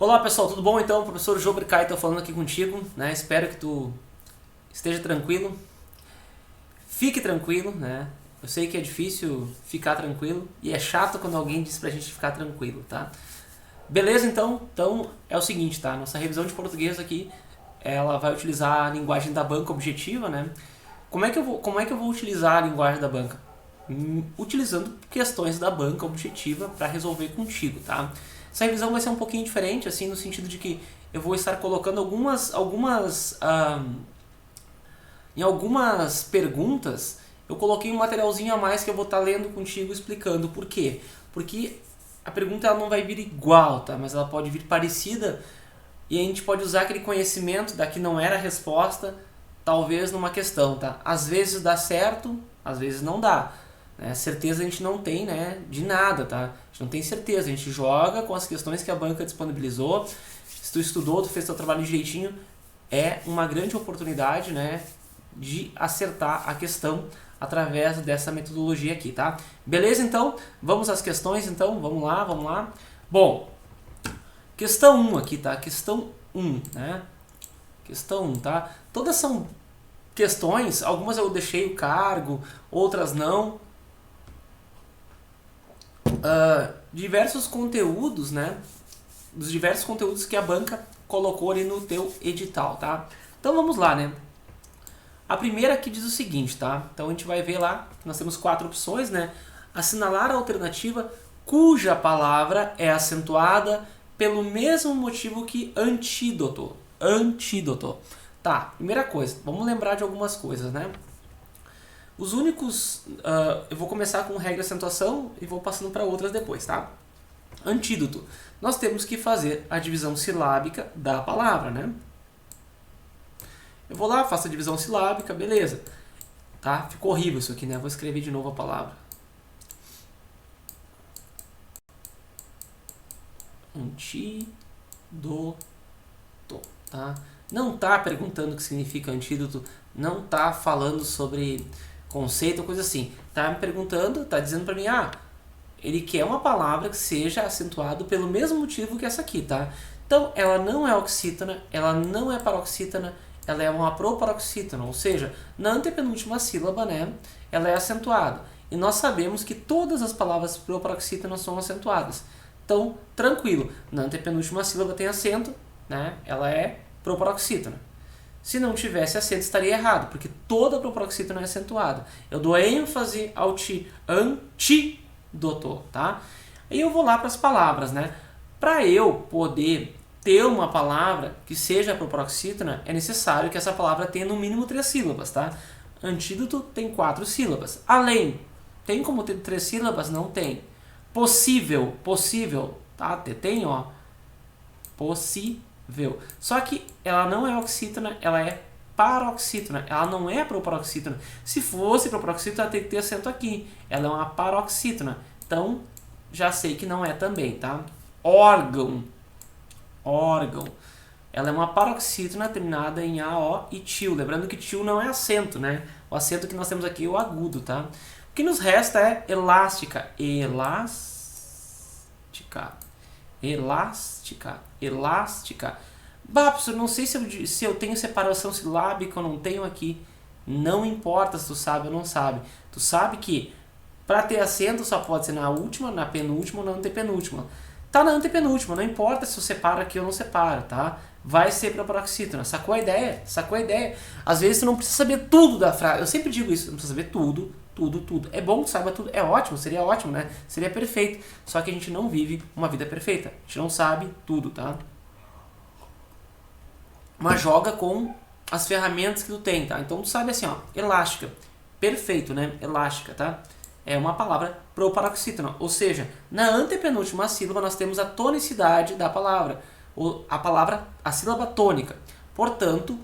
Olá pessoal, tudo bom? Então, o professor João Bricai falando aqui contigo, né? Espero que tu esteja tranquilo, fique tranquilo, né? Eu sei que é difícil ficar tranquilo e é chato quando alguém diz pra gente ficar tranquilo, tá? Beleza, então? Então é o seguinte, tá? Nossa revisão de português aqui, ela vai utilizar a linguagem da banca objetiva, né? Como é que eu vou utilizar a linguagem da banca? Utilizando questões da banca objetiva para resolver contigo, tá? Essa revisão vai ser um pouquinho diferente, assim, no sentido de que eu vou estar colocando em algumas perguntas, eu coloquei um materialzinho a mais que eu vou estar lendo contigo explicando por quê. Porque a pergunta ela não vai vir igual, tá? Mas ela pode vir parecida e a gente pode usar aquele conhecimento da que não era a resposta, talvez numa questão, tá? Às vezes dá certo, às vezes não dá. Né? Certeza a gente não tem, né, de nada, tá? A gente não tem certeza, a gente joga com as questões que a banca disponibilizou. Se tu estudou, tu fez teu trabalho direitinho, é uma grande oportunidade, né, de acertar a questão através dessa metodologia aqui, tá? Beleza, então? Vamos às questões, então? Vamos lá. Bom, questão 1 aqui, tá? Questão 1, né? Questão 1, tá? Todas são questões, algumas eu deixei o cargo, outras não. Diversos conteúdos, né? Dos diversos conteúdos que a banca colocou ali no teu edital, tá? Então vamos lá, né? A primeira aqui diz o seguinte, tá? Então a gente vai ver lá, nós temos 4 opções, né? Assinalar a alternativa cuja palavra é acentuada pelo mesmo motivo que antídoto. Antídoto. Tá, primeira coisa, vamos lembrar de algumas coisas, né? Os únicos... eu vou começar com regra de acentuação e vou passando para outras depois, tá? Antídoto. Nós temos que fazer a divisão silábica da palavra, né? Eu vou lá, faço a divisão silábica, beleza. Tá? Ficou horrível isso aqui, né? Vou escrever de novo a palavra. Antídoto. Tá? Não tá perguntando o que significa antídoto, não tá falando sobre conceito, coisa assim. Tá me perguntando, tá dizendo pra mim, ele quer uma palavra que seja acentuado pelo mesmo motivo que essa aqui, tá? Então, ela não é oxítona, ela não é paroxítona, ela é uma proparoxítona, ou seja, na antepenúltima sílaba, né, ela é acentuada. E nós sabemos que todas as palavras proparoxítonas são acentuadas. Então, tranquilo, na antepenúltima sílaba tem acento, né, ela é proparoxítona. Se não tivesse acento, estaria errado, porque toda proparoxítona é acentuada. Eu dou ênfase ao antídoto, tá? Aí eu vou lá para as palavras, né? Para eu poder ter uma palavra que seja proparoxítona, é necessário que essa palavra tenha no mínimo 3 sílabas, tá? Antídoto tem 4 sílabas. Além, tem como ter 3 sílabas? Não tem. Possível, tá? Tem, ó. Possível. Só que ela não é oxítona, ela é paroxítona. Ela não é proparoxítona. Se fosse proparoxítona, ela tem que ter acento aqui. Ela é uma paroxítona. Então, já sei que não é também, tá? Órgão. Ela é uma paroxítona terminada em AO e til. Lembrando que til não é acento, né? O acento que nós temos aqui é o agudo, tá? O que nos resta é elástica. Elástica. Bah, professor, não sei se eu tenho separação silábica ou não tenho aqui. Não importa se tu sabe ou não sabe. Tu sabe que para ter acento só pode ser na última, na penúltima ou na antepenúltima. Tá na antepenúltima, não importa se eu separo aqui ou não separo, tá? Vai ser para paroxítona. Sacou a ideia? Às vezes tu não precisa saber tudo da frase. Eu sempre digo isso, não precisa saber tudo. É bom que saiba tudo, é ótimo, seria ótimo, né? Seria perfeito. Só que a gente não vive uma vida perfeita. A gente não sabe tudo, tá? Mas joga com as ferramentas que tu tem, tá? Então tu sabe assim, ó, elástica. Perfeito, né? Elástica, tá? É uma palavra proparoxítona, ou seja, na antepenúltima sílaba nós temos a tonicidade da palavra, a sílaba tônica. Portanto,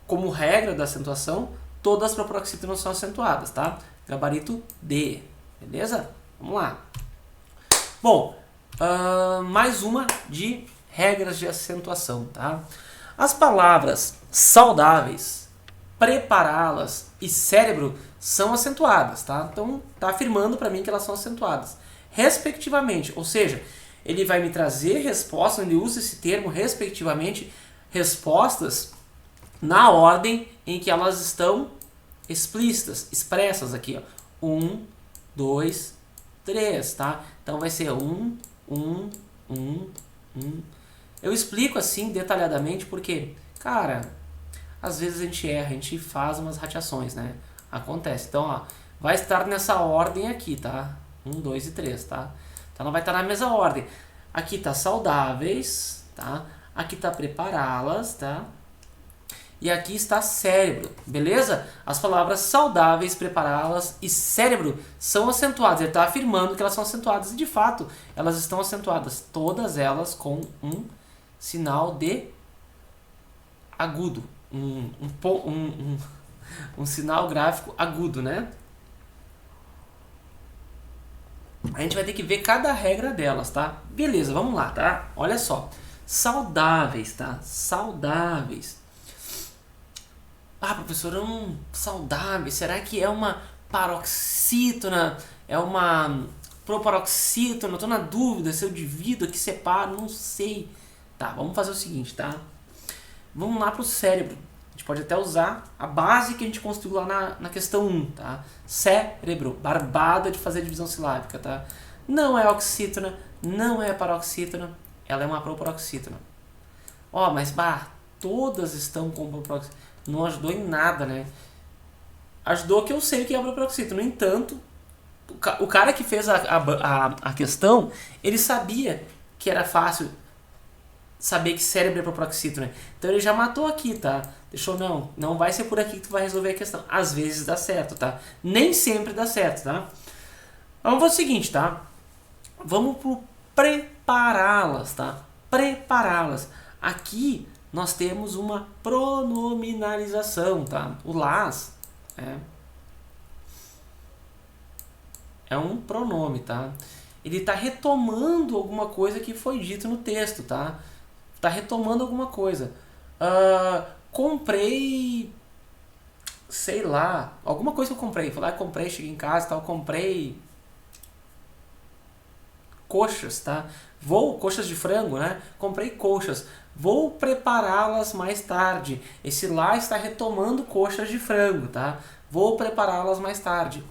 como regra da acentuação, todas as proparoxítonas são acentuadas, tá? Gabarito D, beleza? Vamos lá. Bom, mais uma de regras de acentuação, tá? As palavras saudáveis, prepará-las e cérebro são acentuadas, tá? Então, tá afirmando para mim que elas são acentuadas, respectivamente. Ou seja, ele vai me trazer respostas, ele usa esse termo respectivamente, respostas na ordem em que elas estão explícitas, expressas aqui, ó. 1, 2, 3, tá? Então vai ser 1, 1, 1, 1. Eu explico assim detalhadamente porque, cara, às vezes a gente erra, a gente faz umas rateações, né? Acontece. Então, ó, vai estar nessa ordem aqui, tá? 1, 2 e 3, tá? Então, ela vai estar na mesma ordem. Aqui tá saudáveis, tá? Aqui tá prepará-las, tá? E aqui está cérebro, beleza? As palavras saudáveis, prepará-las e cérebro são acentuadas. Ele está afirmando que elas são acentuadas e, de fato, elas estão acentuadas. Todas elas com um sinal de agudo. Um sinal gráfico agudo, né? A gente vai ter que ver cada regra delas, tá? Beleza, vamos lá, tá? Olha só. Saudáveis, tá? Saudáveis. Ah, professor, saudável, será que é uma paroxítona? É uma proparoxítona? Estou na dúvida se eu divido aqui, separo, não sei. Tá, vamos fazer o seguinte, tá? Vamos lá para o cérebro. A gente pode até usar a base que a gente construiu lá na questão 1, tá? Cérebro, barbada de fazer divisão silábica, tá? Não é oxítona, não é paroxítona, ela é uma proparoxítona. Ó, mas todas estão com proparoxítona. Não ajudou em nada, né? Ajudou que eu sei o que é a proparoxítona. No entanto, o cara que fez a questão, ele sabia que era fácil saber que cérebro é proparoxítona. Então ele já matou aqui, tá? Deixou, não vai ser por aqui que tu vai resolver a questão. Às vezes dá certo, tá? Nem sempre dá certo, tá? Vamos fazer o seguinte, tá? Vamos pro prepará-las, tá? Prepará-las. Aqui nós temos uma pronominalização, tá? O las é um pronome, tá? Ele está retomando alguma coisa que foi dito no texto, tá? Está retomando alguma coisa. Comprei, sei lá, alguma coisa que eu comprei. Fui lá e comprei, cheguei em casa e tal, comprei coxas, tá? Coxas de frango, né? Comprei coxas. Vou prepará-las mais tarde. Esse lá está retomando coxas de frango, tá? Vou prepará-las mais tarde.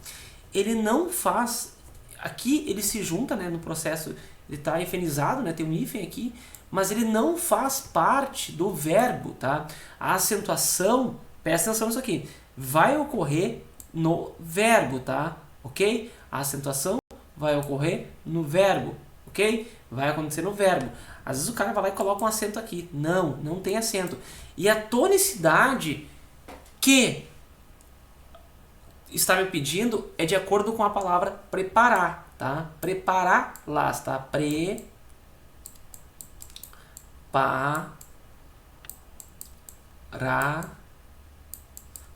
Ele não faz... Aqui ele se junta, né, no processo, ele está hifenizado, né, tem um hífen aqui, mas ele não faz parte do verbo, tá? A acentuação, presta atenção nisso aqui, vai ocorrer no verbo, tá? Ok? A acentuação vai ocorrer no verbo, ok? Vai acontecer no verbo. Às vezes o cara vai lá e coloca um acento aqui. Não tem acento. E a tonicidade que está me pedindo é de acordo com a palavra preparar, tá? Prepará-las, tá?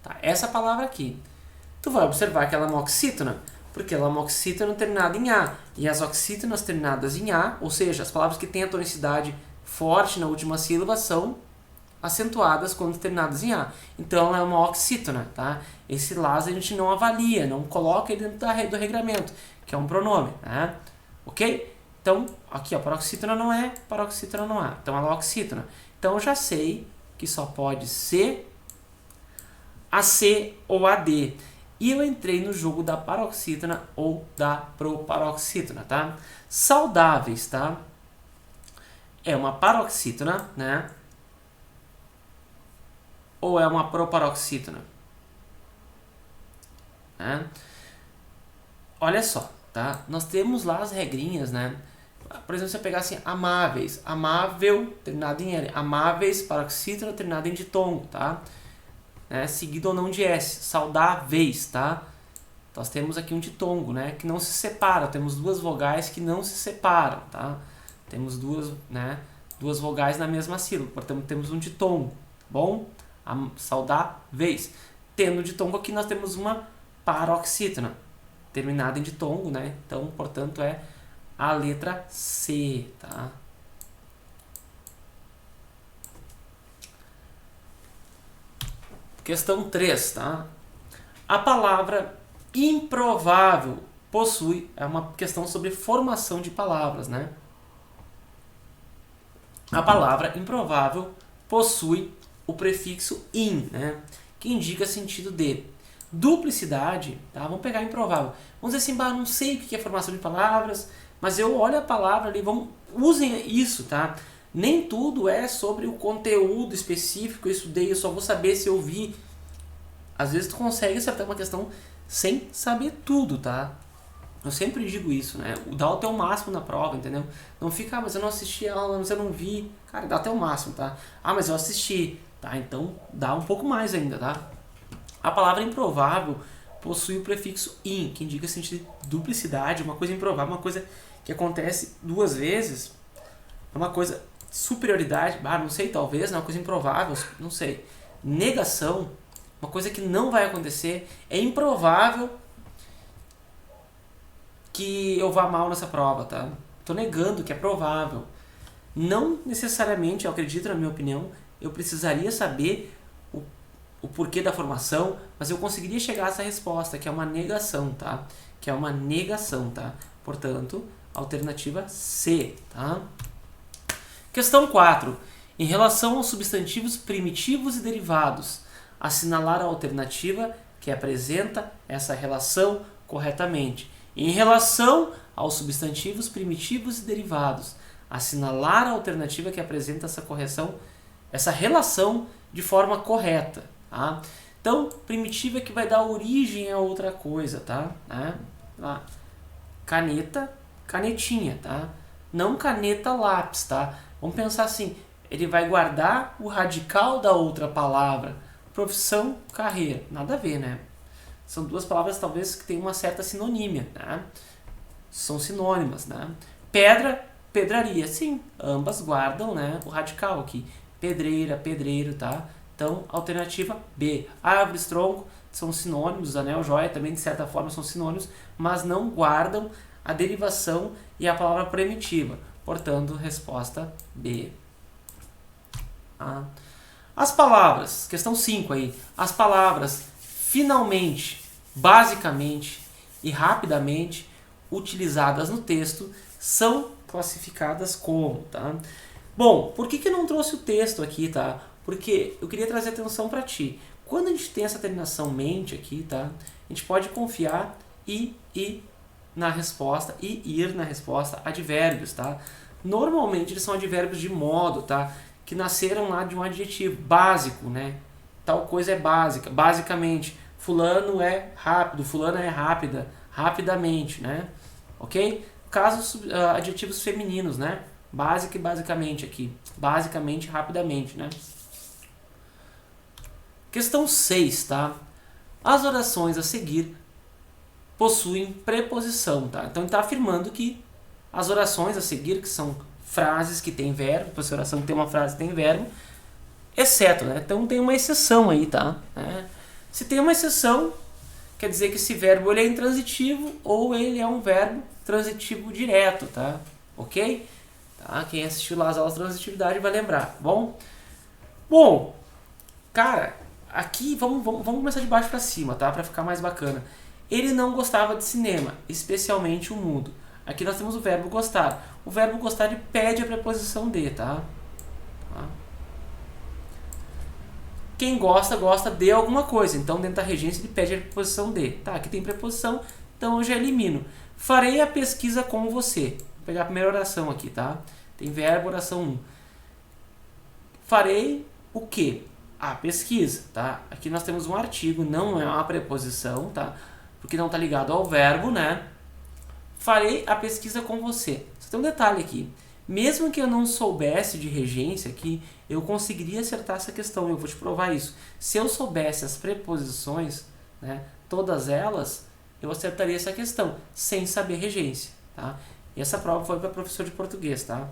Tá? Essa palavra aqui. Tu vai observar que ela é uma oxítona, porque ela é uma oxítona terminada em A. E as oxítonas terminadas em A, ou seja, as palavras que têm a tonicidade forte na última sílaba são acentuadas quando terminadas em A. Então ela é uma oxítona, tá? Esse las a gente não avalia, não coloca ele dentro do regramento, que é um pronome, né? Ok? Então, aqui, ó, paroxítona não é, paroxítona não é. Então ela é oxítona. Então eu já sei que só pode ser AC ou AD. E eu entrei no jogo da paroxítona ou da proparoxítona, tá? Saudáveis, tá? É uma paroxítona, né? Ou é uma proparoxítona? Né? Olha só, tá? Nós temos lá as regrinhas, né? Por exemplo, se eu pegar assim, amáveis. Amável, terminado em L. Amáveis, paroxítona, terminado em ditongo, tá? Né, seguido ou não de S, saudáveis, tá? Nós temos aqui um ditongo, né, que não se separa, temos duas vogais que não se separam, tá? Temos duas vogais na mesma sílaba, portanto temos um ditongo, bom? Saudáveis. Tendo ditongo aqui nós temos uma paroxítona, terminada em ditongo, né? Então, portanto, é a letra C, tá? Questão 3, tá? A palavra improvável possui, é uma questão sobre formação de palavras, né? a palavra improvável possui o prefixo in, né, que indica sentido de duplicidade, tá? Vamos pegar improvável. Vamos dizer assim, não sei o que é formação de palavras, mas eu olho a palavra ali, usem isso, tá? Nem tudo é sobre o conteúdo específico, eu estudei, eu só vou saber se eu vi. Às vezes tu consegue acertar uma questão sem saber tudo, tá? Eu sempre digo isso, né? Dá o teu máximo na prova, entendeu? Não fica, mas eu não assisti a aula, mas eu não vi. Cara, dá o teu máximo, tá? Mas eu assisti, tá? Então dá um pouco mais ainda, tá? A palavra improvável possui o prefixo in, que indica sentido de duplicidade, uma coisa improvável, uma coisa que acontece duas vezes, uma coisa superioridade, não sei, talvez, uma coisa improvável, não sei. Negação, uma coisa que não vai acontecer, é improvável que eu vá mal nessa prova, tá? Tô negando que é provável. Não necessariamente, eu acredito, na minha opinião, eu precisaria saber o porquê da formação, mas eu conseguiria chegar a essa resposta, que é uma negação, tá? Que é uma negação, tá? Portanto, alternativa C, tá? Questão 4. Em relação aos substantivos primitivos e derivados, assinalar a alternativa que apresenta essa relação corretamente. Em relação aos substantivos primitivos e derivados, assinalar a alternativa que apresenta essa relação de forma correta, tá? Então, primitiva é que vai dar origem a outra coisa, tá? Caneta, canetinha, tá? Não caneta, lápis, tá? Vamos pensar assim, ele vai guardar o radical da outra palavra. Profissão, carreira, nada a ver, né? São duas palavras talvez que têm uma certa sinonímia, né? São sinônimas, né? Pedra, pedraria, sim, ambas guardam, né, o radical aqui. Pedreira, pedreiro, tá? Então, alternativa B. Árvores, tronco, são sinônimos, anel, joia também de certa forma são sinônimos, mas não guardam a derivação e a palavra primitiva. Portanto, resposta B. As palavras, questão 5 aí, as palavras finalmente, basicamente e rapidamente utilizadas no texto são classificadas como, tá? Bom, por que eu não trouxe o texto aqui, tá? Porque eu queria trazer atenção para ti. Quando a gente tem essa terminação mente aqui, tá? A gente pode confiar e na resposta, e ir na resposta, advérbios, tá? Normalmente eles são advérbios de modo, tá? Que nasceram lá de um adjetivo básico, né? Tal coisa é básica, basicamente. Fulano é rápido, fulana é rápida, rapidamente, né? Ok? Casos, adjetivos femininos, né? Básica e basicamente aqui. Basicamente, rapidamente, né? Questão 6, tá? As orações a seguir possuem preposição, tá? Então ele está afirmando que as orações a seguir, que são frases que têm verbo, se a oração tem uma frase que tem verbo, exceto, né? Então tem uma exceção aí, tá? Se tem uma exceção, quer dizer que esse verbo ele é intransitivo ou ele é um verbo transitivo direto, tá? Ok? Tá? Quem assistiu lá as aulas de transitividade vai lembrar, bom? Bom, cara, aqui vamos começar de baixo para cima, tá? Para ficar mais bacana. Ele não gostava de cinema, especialmente o mudo. Aqui nós temos o verbo gostar. O verbo gostar ele pede a preposição de, tá? Quem gosta, gosta de alguma coisa. Então, dentro da regência, ele pede a preposição de. Tá, aqui tem preposição, então eu já elimino. Farei a pesquisa com você. Vou pegar a primeira oração aqui, tá? Tem verbo, oração 1. Farei o quê? A pesquisa, tá? Aqui nós temos um artigo, não é uma preposição, tá? Porque não está ligado ao verbo, né? Farei a pesquisa com você. Só tem um detalhe aqui. Mesmo que eu não soubesse de regência aqui, eu conseguiria acertar essa questão. Eu vou te provar isso. Se eu soubesse as preposições, né, todas elas, eu acertaria essa questão, sem saber regência, tá? E essa prova foi para professor de português, tá?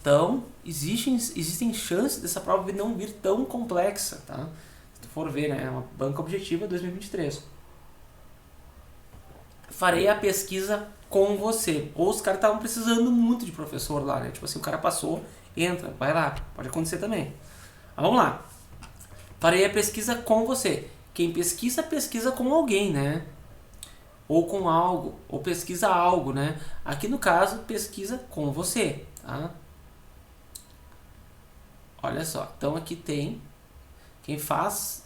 Então, existem chances dessa prova não vir tão complexa, tá? Se tu for ver, né, é uma banca objetiva 2023. Farei a pesquisa com você. Ou os caras estavam precisando muito de professor lá, né? Tipo assim, o cara passou, entra, vai lá. Pode acontecer também. Mas vamos lá. Farei a pesquisa com você. Quem pesquisa, pesquisa com alguém, né? Ou com algo. Ou pesquisa algo, né? Aqui no caso, pesquisa com você, tá? olha só. Então aqui tem quem faz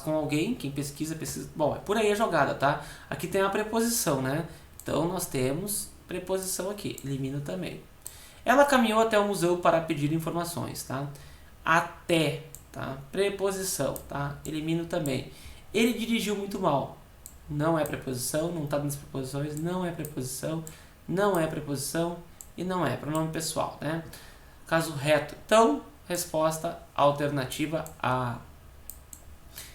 com alguém, quem pesquisa. Bom, é por aí a jogada, tá? Aqui tem a preposição, né? Então nós temos preposição aqui, elimino também. Ela caminhou até o museu para pedir informações, tá? Até, tá? Preposição, tá? Elimino também. Ele dirigiu muito mal. Não é preposição, não está nas preposições, não é preposição, não é preposição e não é pronome pessoal, né? Caso reto. Então, resposta alternativa A.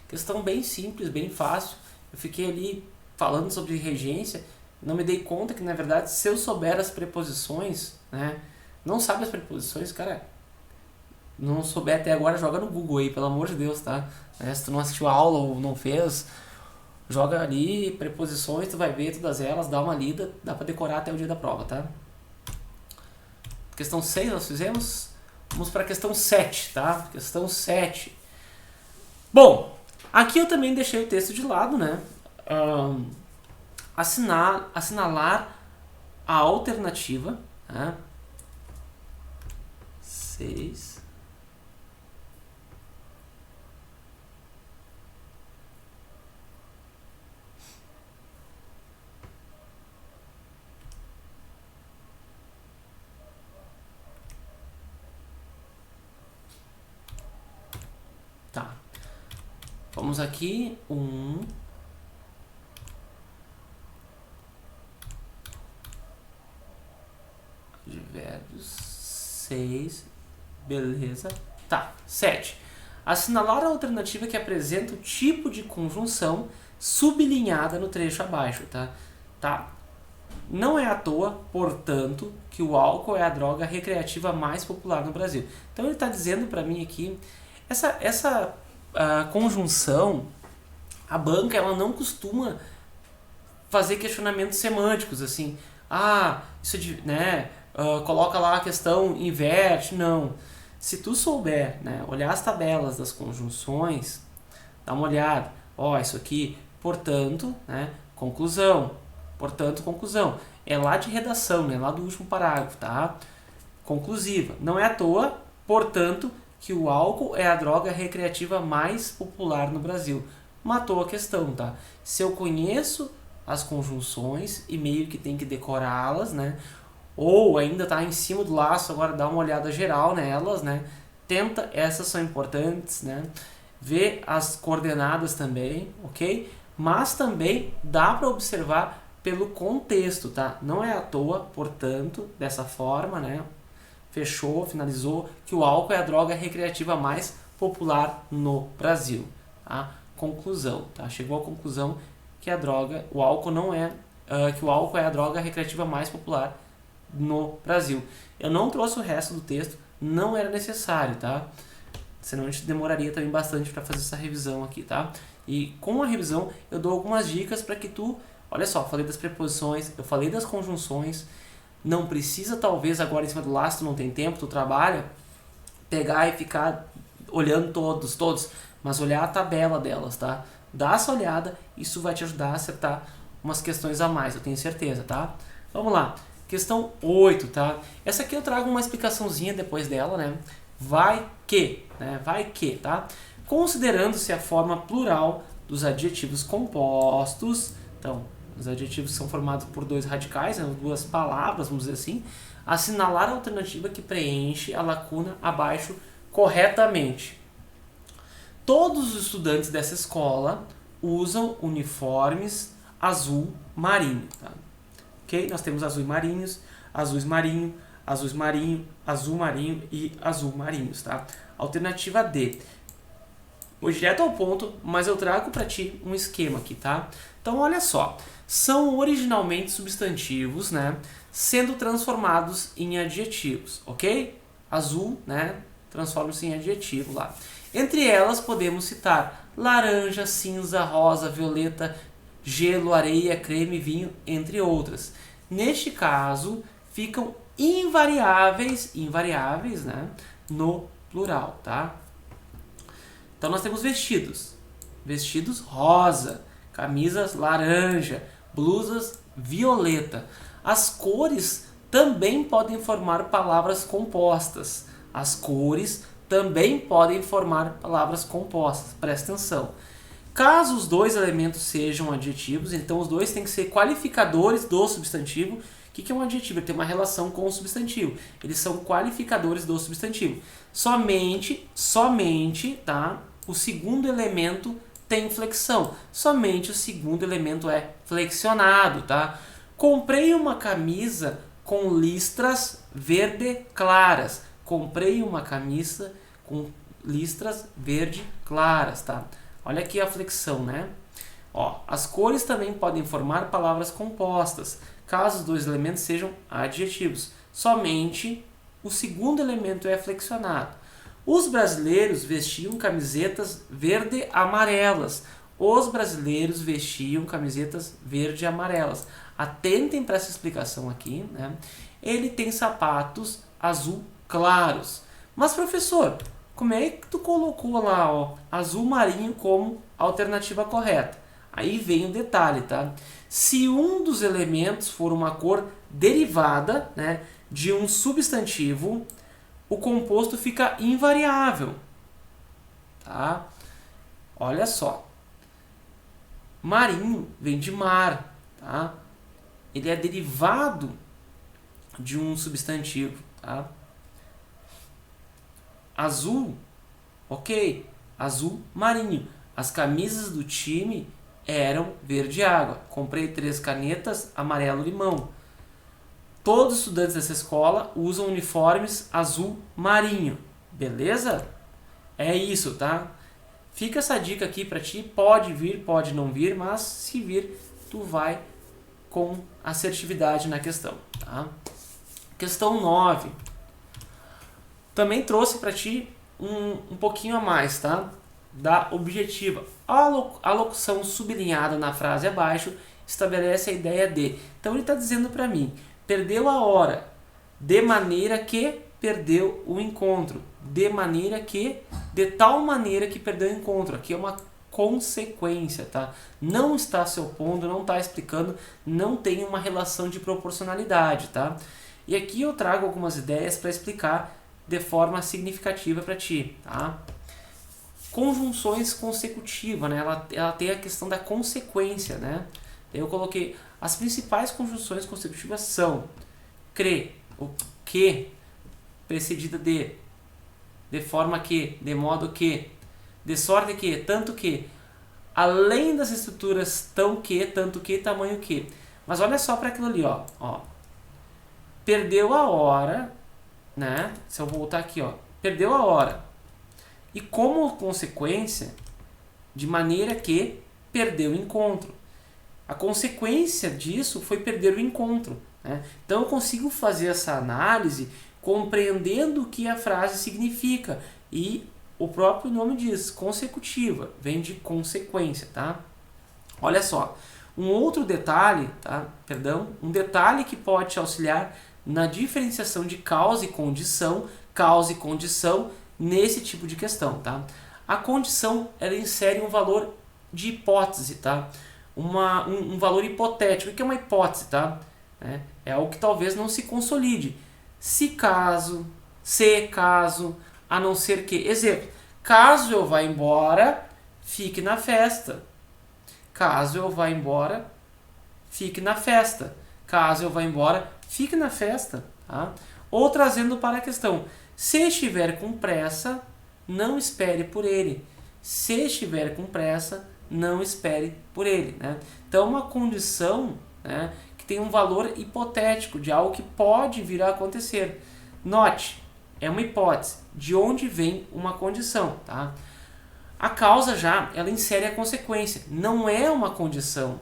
Questão bem simples, bem fácil. Eu fiquei ali falando sobre regência, não me dei conta que, na verdade, se eu souber as preposições, né? Não sabe as preposições, cara, não souber até agora, joga no Google aí, pelo amor de Deus, tá? Se tu não assistiu a aula ou não fez, joga ali, preposições, tu vai ver todas elas, dá uma lida, dá pra decorar até o dia da prova, tá? Questão 6 nós fizemos, vamos pra questão 7, tá? Questão 7. Bom, aqui eu também deixei o texto de lado, né? Assinalar a alternativa, né? 6. Tá. Vamos aqui. 1. Advérbios. 6. Beleza. Tá. 7. Assinalar a alternativa que apresenta o tipo de conjunção sublinhada no trecho abaixo, tá? Tá. Não é à toa, portanto, que o álcool é a droga recreativa mais popular no Brasil. Então ele está dizendo para mim aqui, essa conjunção, a banca ela não costuma fazer questionamentos semânticos assim, isso né, coloca lá a questão, inverte, não. Se tu souber, né, olhar as tabelas das conjunções, dá uma olhada, isso aqui, portanto, né, conclusão, portanto, conclusão, é lá de redação, né, lá do último parágrafo, tá? Conclusiva, não é à toa, portanto, que o álcool é a droga recreativa mais popular no Brasil. Matou a questão, tá? Se eu conheço as conjunções e meio que tem que decorá-las, né? Ou ainda tá em cima do laço, agora dá uma olhada geral nelas, né? Tenta, essas são importantes, né? Vê as coordenadas também, ok? Mas também dá para observar pelo contexto, tá? Não é à toa, portanto, dessa forma, né? Fechou, finalizou, que o álcool é a droga recreativa mais popular no Brasil. Tá? Conclusão, tá? Chegou à conclusão que o álcool não é, que o álcool é a droga recreativa mais popular no Brasil. Eu não trouxe o resto do texto, não era necessário, tá? Senão a gente demoraria também bastante para fazer essa revisão aqui, tá? E com a revisão eu dou algumas dicas para que tu, olha só, falei das preposições, eu falei das conjunções. Não precisa, talvez, agora em cima do laço, tu não tem tempo, tu trabalha, pegar e ficar olhando todos, mas olhar a tabela delas, tá? Dá essa olhada, isso vai te ajudar a acertar umas questões a mais, eu tenho certeza, tá? Vamos lá, questão 8, tá? Essa aqui eu trago uma explicaçãozinha depois dela, né? Vai que, tá? Considerando-se a forma plural dos adjetivos compostos, então, os adjetivos são formados por dois radicais, né, duas palavras, vamos dizer assim. Assinalar a alternativa que preenche a lacuna abaixo corretamente. Todos os estudantes dessa escola usam uniformes azul marinho. Tá? Ok? Nós temos azuis marinhos, azuis marinho, azuis marinho, azul marinho e azul marinhos. Tá? Alternativa D. Vou direto ao ponto, mas eu trago para ti um esquema aqui, tá? Então, olha só. São originalmente substantivos, né? Sendo transformados em adjetivos, ok? Azul, né? Transforma-se em adjetivo lá. Entre elas, podemos citar laranja, cinza, rosa, violeta, gelo, areia, creme, vinho, entre outras. Neste caso, ficam invariáveis, né? No plural, tá? Então nós temos vestidos. Vestidos rosa, camisas laranja, blusas violeta. As cores também podem formar palavras compostas. As cores também podem formar palavras compostas. Presta atenção. Caso os dois elementos sejam adjetivos, então os dois têm que ser qualificadores do substantivo. O que é um adjetivo? Ele tem uma relação com o substantivo. Eles são qualificadores do substantivo. Somente, tá? O segundo elemento tem flexão. Somente o segundo elemento é flexionado, tá? Comprei uma camisa com listras verde claras. Comprei uma camisa com listras verde claras, tá? Olha aqui a flexão, né? Ó, as cores também podem formar palavras compostas, caso os dois elementos sejam adjetivos. Somente o segundo elemento é flexionado. Os brasileiros vestiam camisetas verde-amarelas. Os brasileiros vestiam camisetas verde-amarelas. Atentem para essa explicação aqui, né? Ele tem sapatos azul claros. Mas, professor, como é que tu colocou lá, ó, azul marinho como alternativa correta? Aí vem o detalhe, tá? Se um dos elementos for uma cor derivada, né, de um substantivo, o composto fica invariável, tá? Olha só. Marinho vem de mar, tá? Ele é derivado de um substantivo, tá? Azul, ok, azul marinho. As camisas do time eram verde água. Comprei 3 canetas amarelo limão. Todos os estudantes dessa escola usam uniformes azul marinho. Beleza? É isso, tá? Fica essa dica aqui pra ti. Pode vir, pode não vir, mas se vir, tu vai com assertividade na questão, tá? Questão 9. Também trouxe para ti um pouquinho a mais, tá? Da objetiva. A locução sublinhada na frase abaixo estabelece a ideia de. Então ele está dizendo para mim, perdeu a hora, de maneira que perdeu o encontro. De maneira que, de tal maneira que perdeu o encontro. Aqui é uma consequência, tá? Não está se opondo, não está explicando, não tem uma relação de proporcionalidade, tá? E aqui eu trago algumas ideias para explicar de forma significativa para ti, tá? Conjunções consecutivas, né? Ela tem a questão da consequência, né? Eu coloquei as principais conjunções consecutivas são o que, precedida de forma que, de modo que, de sorte que, tanto que, além das estruturas tão que, tanto que, tamanho que. Mas olha só para aquilo ali, ó. Perdeu a hora, né? Se eu voltar aqui, ó, perdeu a hora. E como consequência, de maneira que perdeu o encontro. A consequência disso foi perder o encontro, né? Então eu consigo fazer essa análise compreendendo o que a frase significa. E o próprio nome diz, consecutiva, vem de consequência, tá? Olha só, um outro detalhe, tá? Um detalhe que pode te auxiliar na diferenciação de causa e condição nesse tipo de questão, tá? A condição, ela insere um valor de hipótese, tá? Um valor hipotético. O que é uma hipótese, tá? É algo que talvez não se consolide. Se caso, a não ser que. Exemplo, caso eu vá embora, fique na festa. Caso eu vá embora, fique na festa. Caso eu vá embora, fique na festa. Tá? Ou trazendo para a questão, se estiver com pressa, não espere por ele. Se estiver com pressa, não espere por ele. Né? Então, uma condição, né, que tem um valor hipotético de algo que pode vir a acontecer. Note, é uma hipótese de onde vem uma condição. Tá? A causa já, ela insere a consequência. Não é uma condição.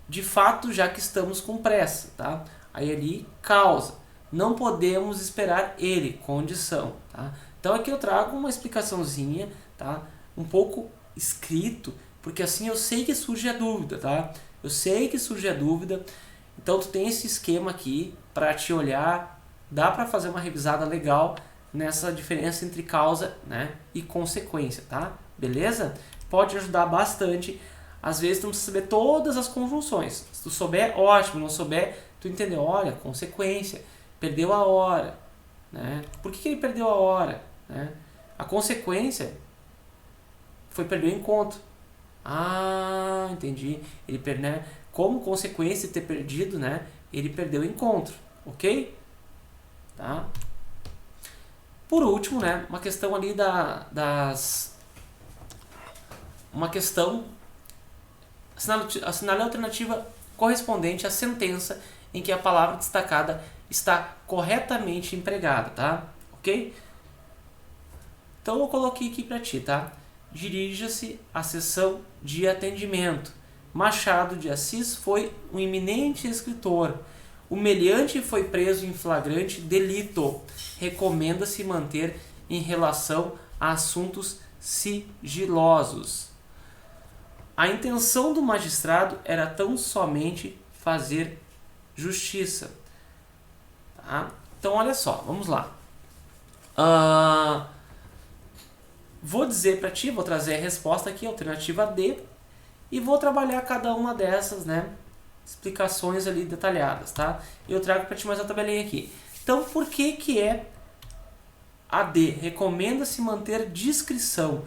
De fato, já que estamos com pressa. Tá? Aí ali, causa. Não podemos esperar ele, condição. Tá? Então aqui eu trago uma explicaçãozinha, tá? Um pouco escrito, porque assim eu sei que surge a dúvida, tá? Eu sei que surge a dúvida, então tu tem esse esquema aqui para te olhar, dá para fazer uma revisada legal nessa diferença entre causa, né, e consequência, tá? Beleza? Pode ajudar bastante. Às vezes tu não precisa saber todas as conjunções. Se tu souber, ótimo. Não souber, tu entendeu? Olha, consequência. Perdeu a hora. né? Por que ele perdeu a hora, né? A consequência foi perder o encontro. Ah, entendi. Ele né? Como consequência de ter perdido, né? Ele perdeu o encontro, ok? Tá? Por último, né? Uma questão ali uma questão, assinale a alternativa correspondente à sentença em que a palavra destacada está corretamente empregada, tá? Ok? Então eu coloquei aqui para ti, tá? Dirija-se à sessão de atendimento. Machado de Assis foi um eminente escritor. O meliante foi preso em flagrante delito. Recomenda-se manter em relação a assuntos sigilosos. A intenção do magistrado era tão somente fazer justiça. Tá? Então, olha só, vamos lá. Vou dizer para ti, vou trazer a resposta aqui, alternativa D, e vou trabalhar cada uma dessas, né? Explicações ali detalhadas, tá? Eu trago para ti mais uma tabelinha aqui. Então, por que é a D? Recomenda-se manter discrição.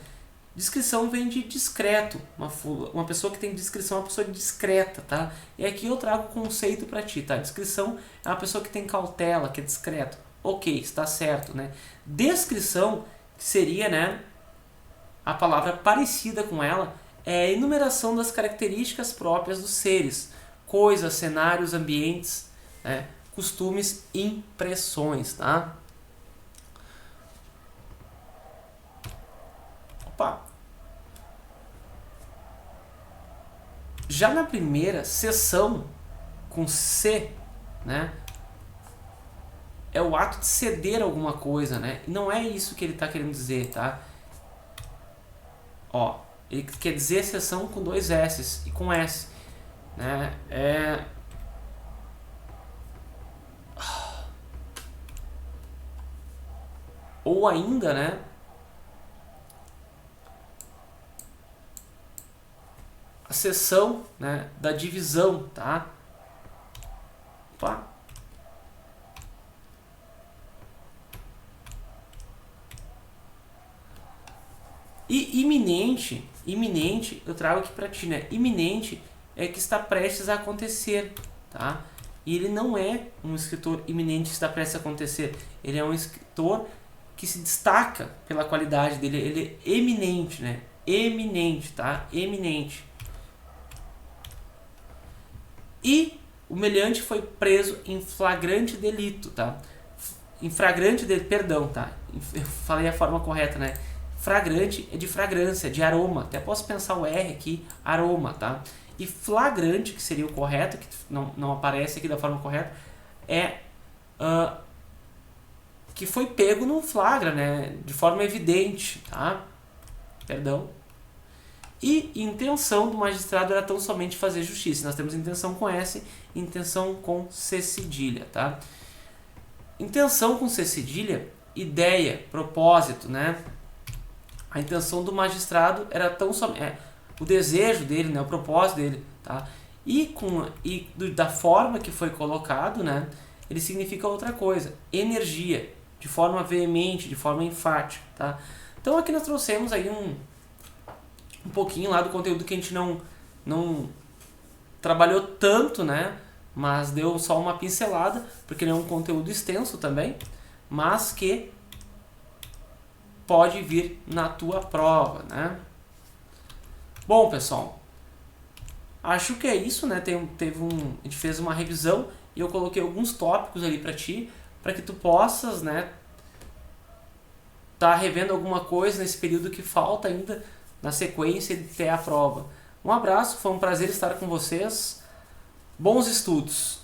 Discrição vem de discreto. Uma pessoa que tem discrição é uma pessoa discreta, tá? E aqui eu trago o conceito para ti, tá? Discrição é uma pessoa que tem cautela, que é discreto. Ok, está certo, né? Descrição, que seria, né, a palavra parecida com ela, é a enumeração das características próprias dos seres, coisas, cenários, ambientes, né, costumes, impressões, tá? Opa! Já na primeira sessão, com C, né, é o ato de ceder alguma coisa, né? E não é isso que ele está querendo dizer, tá? Ó, ele quer dizer sessão com 2 S e com S, né? Ou ainda, né? A sessão, né, da divisão, tá? Opa. E iminente, eu trago aqui para ti, né? Iminente é que está prestes a acontecer, tá? E ele não é um escritor iminente que está prestes a acontecer. Ele é um escritor que se destaca pela qualidade dele. Ele é eminente, né? Eminente, tá? Eminente. E o meliante foi preso em flagrante delito, tá? Em flagrante delito, perdão, tá? Eu falei a forma correta, né? Fragrante é de fragrância, de aroma. Até posso pensar o R aqui, aroma, tá? E flagrante, que seria o correto, que não aparece aqui da forma correta, é que foi pego no flagra, né? De forma evidente, tá? Perdão. E intenção do magistrado era tão somente fazer justiça. Nós temos intenção com S, intenção com C cedilha, tá? Intenção com C cedilha, ideia, propósito, né? A intenção do magistrado era tão somente o desejo dele, né, o propósito dele, tá? Da forma que foi colocado, né, ele significa outra coisa, energia, de forma veemente, de forma enfática, tá? Então aqui nós trouxemos aí um pouquinho lá do conteúdo que a gente não trabalhou tanto, né, mas deu só uma pincelada, porque ele é um conteúdo extenso também, mas que pode vir na tua prova, né? Bom, pessoal, acho que é isso, né? A gente fez uma revisão e eu coloquei alguns tópicos ali para ti, para que tu possas, né, tá revendo alguma coisa nesse período que falta ainda na sequência de ter a prova. Um abraço, foi um prazer estar com vocês. Bons estudos!